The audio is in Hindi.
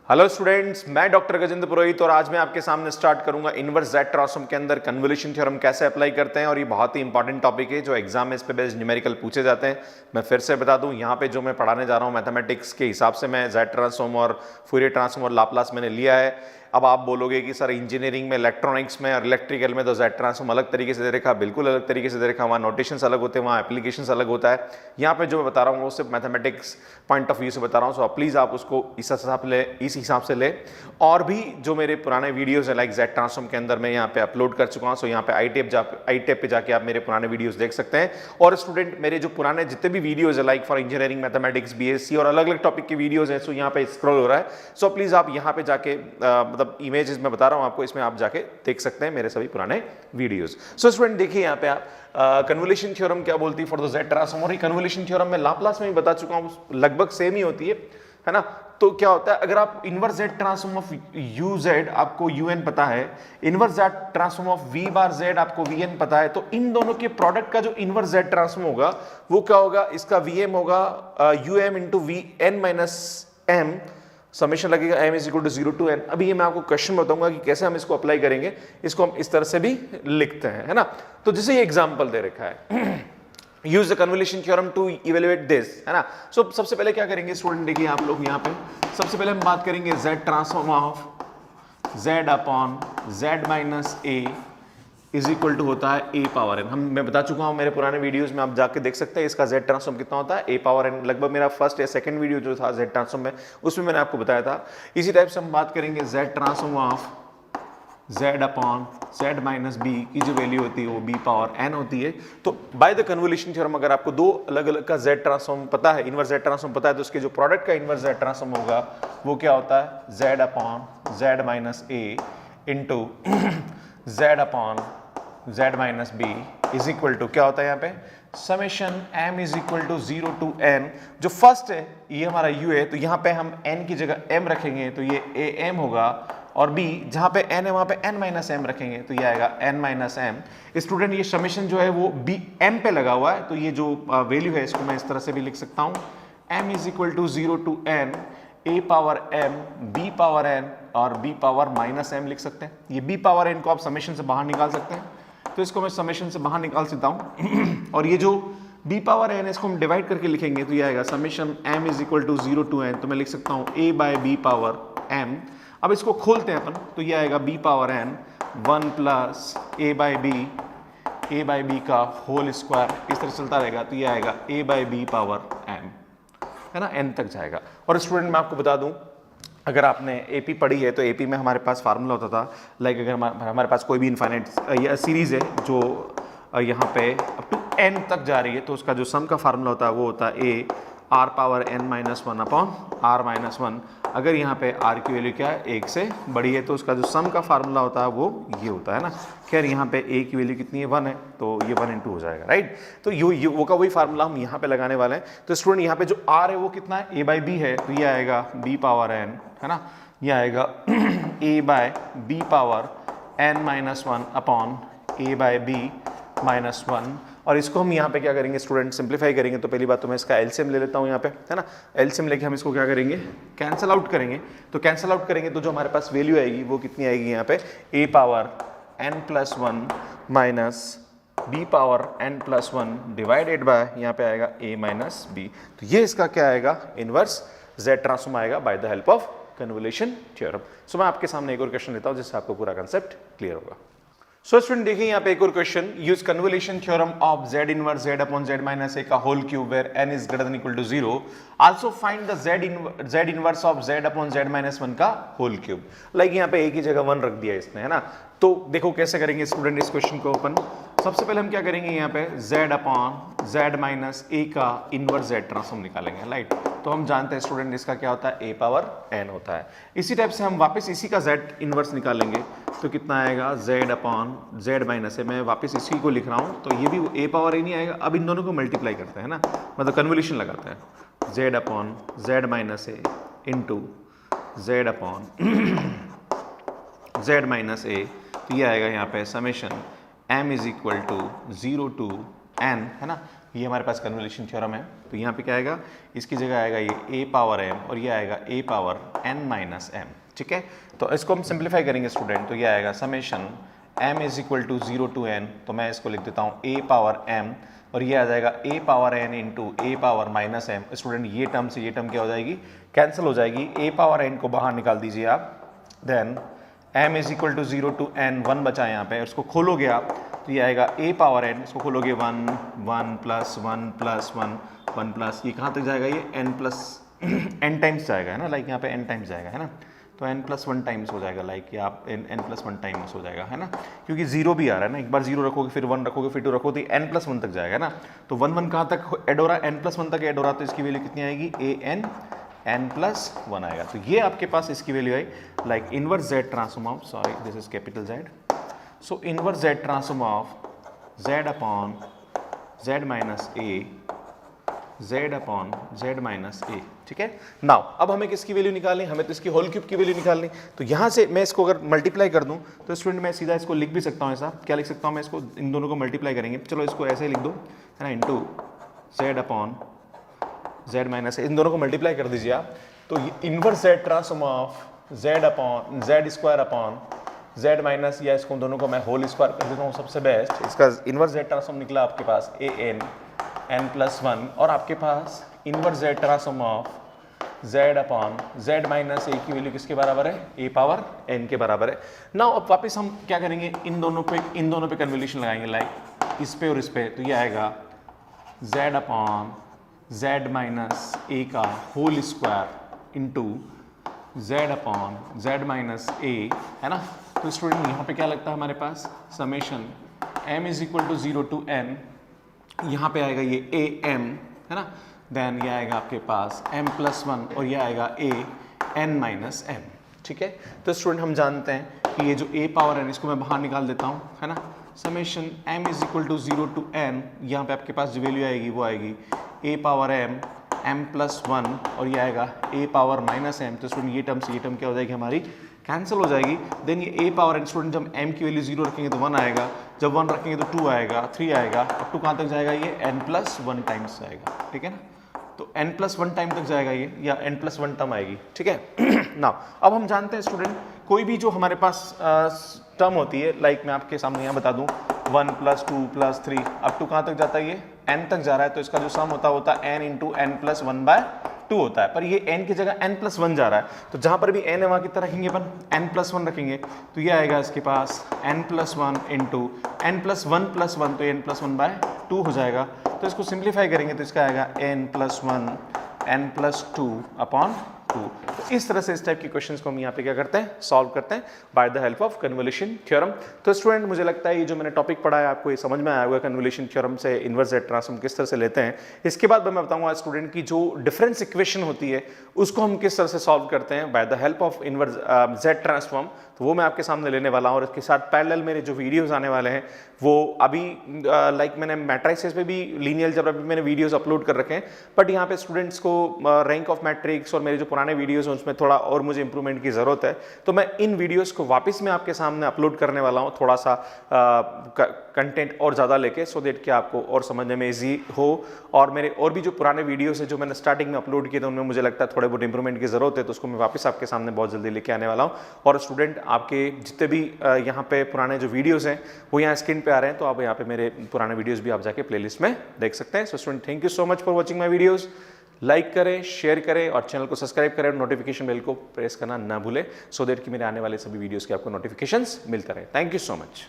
हेलो स्टूडेंट्स, मैं डॉक्टर गजेंद्र पुरोहित और आज मैं आपके सामने स्टार्ट करूंगा इनवर्स जेड ट्रांसफॉर्म के अंदर कन्वोल्यूशन थ्योरम कैसे अप्लाई करते हैं। और ये बहुत ही इंपॉर्टेंट टॉपिक है जो एग्जाम में इस पे बेस्ड न्यूमेरिकल पूछे जाते हैं। मैं फिर से बता दूं, यहाँ पे जो मैं पढ़ाने जा रहा हूँ मैथमेटिक्स के हिसाब से मैं जेड ट्रांसफॉर्म और फूरियर ट्रांसफॉर्म और लाप्लास मैंने लिया है। अब आप बोलोगे कि सर इंजीनियरिंग में, इलेक्ट्रॉनिक्स में और इलेक्ट्रिकल में तो जेड ट्रांसफॉर्म अलग तरीके से दे रखा, बिल्कुल अलग तरीके से दे रखा। वहाँ नोटेशंस अलग होते हैं, वहाँ एप्लीकेशंस अलग होता है। यहाँ पे जो मैं बता रहा हूँ वो सिर्फ मैथमेटिक्स पॉइंट ऑफ व्यू से बता रहा हूँ। सो प्लीज़ आप उसको इस हिसाब से ले। और भी जो मेरे पुराने वीडियोस है लाइक जेड ट्रांसफॉर्म के अंदर मैं यहाँ पे अपलोड कर चुका हूँ। सो यहाँ पे आई टेप पे जाके आप मेरे पुराने वीडियोस देख सकते हैं। और स्टूडेंट, मेरे जो पुराने जितने भी वीडियोस है like for engineering, mathematics, BSc और अलग अलग टॉपिक के वीडियोस हैं, सो यहाँ पे स्क्रॉल हो रहा है। सो प्लीज़ आप यहाँ पे जाके मतलब इमेजेस में बता रहा हूँ आपको, इसमें आप जाके देख सकते हैं मेरे सभी पुराने वीडियोस। सो स्टूडेंट देखिए यहाँ पे आप कन्वोल्यूशन थ्योरम क्या बोलती है फॉर द जेड ट्रांसफॉर्म। और ये कन्वोल्यूशन थ्योरम मैं लाप्लास में भी बता चुका हूँ, लगभग सेम ही होती है ना। तो क्या होता है, अगर आप inverse Z transform of U Z आपको यूएन पता है, inverse Z transform of V bar Z आपको वीएन पता है, तो इन दोनों के प्रोडक्ट का जो इनवर्स जेड ट्रांसफॉर्म होगा वो क्या होगा, इसका वीएम होगा UM into V N minus M, summation लगेगा m is equal to 0 to n। अभी ये मैं आपको क्वेश्चन बताऊंगा कि कैसे हम इसको अप्लाई करेंगे। इसको हम इस तरह से भी लिखते हैं, है ना। तो जैसे ये एग्जांपल दे रखा है use the convolution theorem to evaluate this, है ना। सो सबसे पहले क्या करेंगे स्टूडेंट, देखिए आप लोग यहाँ पे सबसे पहले हम बात करेंगे z transform of z upon z minus a is equal to होता है a पावर n। मैं बता चुका हूँ मेरे पुराने वीडियोस में, आप जाके देख सकते हैं इसका z ट्रांसफॉर्म कितना होता है a पावर n। लगभग मेरा फर्स्ट या सेकंड वीडियो जो था z ट्रांसफॉर्म में, उसमें मैंने आपको बताया था। इसी टाइप से हम बात करेंगे z transform of z upon z minus b की जो वैल्यू होती है वो b पावर n होती है। तो बाय द कन्वोल्यूशन थ्योरम अगर आपको दो अलग अलग का z ट्रांसफॉर्म पता है, इनवर्स z ट्रांसफॉर्म पता है, तो उसके जो प्रोडक्ट का इनवर्स z ट्रांसफॉर्म होगा वो क्या होता है z upon z minus a into z upon z minus b is equal to क्या होता है यहाँ पे summation m is equal to 0 to n। जो फर्स्ट है ये हमारा u है, तो यहाँ पे हम n की जगह m रखेंगे तो ये am होगा, और b जहाँ पे n है वहाँ पे n माइनस m रखेंगे तो ये आएगा n माइनस m। स्टूडेंट ये समेशन जो है वो b m पे लगा हुआ है, तो ये जो वैल्यू है इसको मैं इस तरह से भी लिख सकता हूँ m is equal to 0 to n a power m b power n और b पावर माइनस m लिख सकते हैं। ये b पावर n को आप समेशन से बाहर निकाल सकते हैं, तो इसको मैं समेशन से बाहर निकाल सकता हूँ। और ये जो b पावर n इसको हम डिवाइड करके लिखेंगे तो ये आएगा summation m is equal to 0 to n। तो मैं लिख सकता हूँ a by b power m। अब इसको खोलते हैं अपन, तो ये आएगा b power n 1 plus a by b का होल स्क्वायर, इस तरह चलता रहेगा तो ये आएगा a by b power m, है ना, n तक जाएगा। और स्टूडेंट मैं आपको बता दूं, अगर आपने एपी पढ़ी है तो एपी में हमारे पास फार्मूला होता था लाइक अगर हमारे पास कोई भी इनफाइनाइट सीरीज है जो यहाँ पे अप टू n तक जा रही है, तो उसका जो सम का फार्मूला होता है वो होता है a r power n minus 1 upon r minus 1। अगर यहाँ पे r की वैल्यू क्या है 1 से बड़ी है तो उसका जो सम का फार्मूला होता है वो ये होता है ना। खैर यहाँ पे a की वैल्यू कितनी है 1 है, तो ये 1 इंटू हो जाएगा, राइट। तो वो का वही फार्मूला हम यहाँ पे लगाने वाले हैं। तो स्टूडेंट यहाँ पे जो r है वो कितना है a बाई b है, तो ये आएगा b पावर n, है ना। ये आएगा a by b power n minus 1 upon a by b minus 1। और इसको हम यहाँ पे क्या करेंगे स्टूडेंट, सिंप्लीफाई करेंगे। तो पहली बात तो मैं इसका एलसीएम ले लेता हूँ यहाँ पे, है ना। एलसीएम लेके हम इसको क्या करेंगे, कैंसल आउट करेंगे। तो कैंसल आउट करेंगे तो जो हमारे पास वैल्यू आएगी वो कितनी आएगी यहाँ पे a power n plus 1 minus b power n plus 1 divided by यहाँ पे आएगा a माइनस b। तो ये इसका क्या आएगा इनवर्स z ट्रांसफॉर्म आएगा by the help of convolution theorem. So मैं आपके सामने एक और क्वेश्चन लेता हूँ जिससे आपको पूरा कंसेप्ट क्लियर होगा। सो स्टूडेंट देखिए यहाँ पे एक और question, use convolution theorem of z inverse z upon z minus a का whole cube where n is greater than equal to 0। Also find the z inverse of z upon z minus 1 का होल क्यूब। लाइक यहाँ पे a की जगह 1 रख दिया इसने, है ना। तो देखो कैसे करेंगे स्टूडेंट इस क्वेश्चन को ओपन। सबसे पहले हम क्या करेंगे, यहाँ पे z upon z minus a का इनवर्स z ट्रांसफॉर्म निकालेंगे, राइट। तो हम जानते हैं स्टूडेंट इसका क्या होता है a पावर n होता है। इसी टाइप से हम वापस इसी का z इनवर्स निकालेंगे तो कितना आएगा z upon z minus a। मैं वापस इसी को लिख रहा हूँ तो ये भी a पावर a नहीं आएगा। अब इन दोनों को मल्टीप्लाई करते हैं ना, मतलब कन्वोल्यूशन लगाते हैं, z upon z minus a into z upon z minus a। तो ये आएगा यहाँ पे summation m is equal to 0 to n, है ना। ये हमारे पास कन्वोल्यूशन थ्योरम है। तो यहाँ पे क्या आएगा, इसकी जगह आएगा ये a पावर m और ये आएगा a power n minus m। ठीक है, तो इसको हम सिंप्लीफाई करेंगे स्टूडेंट, तो ये आएगा summation m is equal to 0 to n, तो मैं इसको लिख देता हूँ a पावर m और ये आ जाएगा a power n into a power minus m। Student ये टर्म से ये टर्म क्या हो जाएगी, कैंसिल हो जाएगी। a पावर n को बाहर निकाल दीजिए आप, then m is equal to 0 to n, 1 बचा है यहाँ पे, इसको खोलोगे आप तो ये आएगा a पावर n, इसको खोलोगे 1 1 प्लस 1 प्लस 1 1 प्लस, ये कहाँ तक जाएगा, ये n प्लस n टाइम्स जाएगा है ना, लाइक यहाँ पे n टाइम्स जाएगा है ना, तो n प्लस 1 टाइम्स हो जाएगा, लाइक ये आप n प्लस 1 टाइम्स हो जाएगा है ना, क्योंकि 0 भी आ रहा है ना, एक बार 0 रखोगे फिर 1 रखोगे फिर 2 रखोगे तो n प्लस 1 तक जाएगा ना, तो 1 1 कहाँ तक ऐड हो रहा है, n प्लस 1 तक ऐड हो रहा है, तो इसकी वैल्यू कितनी आएगी, n प्लस 1 आएगा। तो ये आपके पास इसकी value I, like inverse z transform of, sorry this is capital Z, so inverse z transform of z upon z minus a, z upon z minus a। ठीक है, नाउ अब हमें किसकी वैल्यू निकालनी, हमें तो इसकी होल क्यूब की वैल्यू निकालनी। तो यहाँ से मैं इसको अगर मल्टीप्लाई कर दूँ तो स्टूडेंट मैं सीधा इसको लिख भी सकता हूँ, ऐसा क्या लिख सकता हूँ मैं इसको, इन दोनों को मल्टीप्लाई करेंगे, चलो इसको ऐसे ही लिख दो है ना, into z upon z minus a, इन दोनों को मल्टीप्लाई कर दीजिए आप, तो inverse z transform of z upon z square upon z minus, या इसको दोनों को मैं होल स्क्वायर कर देता हूँ, सबसे बेस्ट इसका इनवर्स z ट्रांसफॉर्म निकला आपके पास n प्लस 1, और आपके पास inverse z transform of z upon z minus a की वैल्यू किसके बराबर है, a पावर n के बराबर है। नाउ अब वापस हम क्या करेंगे, इन दोनों पे कन्वोल्यूशन लगाएंगे, लाइक इस पे और इस पे, तो ये आएगा z upon z minus a का whole square into z upon z minus a है ना। तो स्टूडेंट यहाँ पे क्या लगता है हमारे पास, summation m is equal to 0 to n, यहाँ पे आएगा ये a m है ना, देन ये आएगा आपके पास m प्लस 1 और ये आएगा a n माइनस m। ठीक है, तो स्टूडेंट हम जानते हैं कि ये जो a पावर n, इसको मैं बाहर निकाल देता हूँ है ना, summation m is equal to 0 to n, यहाँ पे आपके पास जो वैल्यू आएगी वो आएगी a पावर m प्लस 1 और ये आएगा a पावर माइनस m। तो स्टूडेंट ये टर्म से ये टर्म क्या हो जाएगी हमारी, कैंसिल हो जाएगी। देन ये a पावर n, स्टूडेंट जब m की वैल्यू 0 रखेंगे तो 1 आएगा, जब 1 रखेंगे तो 2 आएगा, 3 आएगा, अब 2 कहाँ तक जाएगा, ये n प्लस 1 टाइम्स जाएगा। ठीक है ना, तो n प्लस 1 टाइम तक जाएगा ये, या n प्लस 1 टर्म आएगी। ठीक है ना, अब हम जानते हैं स्टूडेंट कोई भी जो हमारे पास टर्म होती है, लाइक मैं आपके सामने यहाँ बता दूँ 1 प्लस 2 प्लस 3, अब 2 कहाँ तक जाता है, ये n तक जा रहा है, तो इसका जो सम होता है n इंटू n प्लस 1/2 होता है, पर ये n की जगह n प्लस 1 जा रहा है, तो जहाँ पर भी n है वहाँ कितना रखेंगे अपन, n प्लस 1 रखेंगे, तो ये आएगा इसके पास n plus 1 into n plus 1 plus 1, तो n प्लस 1/2 हो जाएगा। तो इसको सिंप्लीफाई करेंगे तो इसका आएगा n plus 1 n plus 2 upon 2। तो इस तरह से इस टाइप के क्वेश्चंस को हम यहाँ पे क्या करते हैं, सॉल्व करते हैं bye the help of convolution theorem. तो स्टूडेंट मुझे लगता है ये जो मैंने टॉपिक पढ़ा है आपको ये समझ में आया होगा, कन्वोल्यूशन थ्योरम से इनवर्स z ट्रांसफॉर्म किस तरह से लेते हैं। इसके बाद मैं बताऊंगा स्टूडेंट की जो डिफरेंस इक्वेशन होती है उसको हम किस तरह से सॉल्व करते हैं bye the help of inverse z transform, तो वो मैं आपके सामने लेने वाला हूँ। और इसके साथ पैरेलल मेरे जो वीडियोस आने वाले हैं वो अभी लाइक मैंने मैट्रिसेस पे भी लीनियर अलजेब्रा पे मैंने वीडियोस अपलोड कर रखे हैं, बट यहाँ पे स्टूडेंट्स को रैंक ऑफ मैट्रिक्स और मेरे जो पुराने वीडियोस हैं उसमें थोड़ा और मुझे इंप्रूवमेंट की ज़रूरत है, तो मैं इन वीडियोस को वापस में आपके सामने अपलोड करने वाला हूँ, थोड़ा सा कंटेंट और ज़्यादा लेके, सो दैट कि आपको और समझने में ईजी हो। और मेरे और भी जो पुराने वीडियोस हैं जो मैंने स्टार्टिंग में अपलोड किए थे उनमें मुझे लगता है थोड़े बहुत इंप्रूवमेंट की ज़रूरत है, तो उसको मैं वापस आपके सामने बहुत जल्दी लेके आने वाला हूँ। और स्टूडेंट आपके जितने भी यहाँ पे पुराने जो वीडियोस हैं वो यहाँ स्क्रीन पे आ रहे हैं, तो आप यहाँ पे मेरे पुराने वीडियोस भी आप जाके प्लेलिस्ट में देख सकते हैं। So student thank you so much for watching my videos. Like करें, शेयर करें और चैनल को सब्सक्राइब करें और नोटिफिकेशन बेल को प्रेस करना ना भूलें, सो दैट कि मेरे आने वाले सभी वीडियोस के आपको नोटिफिकेशंस मिलते रहे। Thank you so much.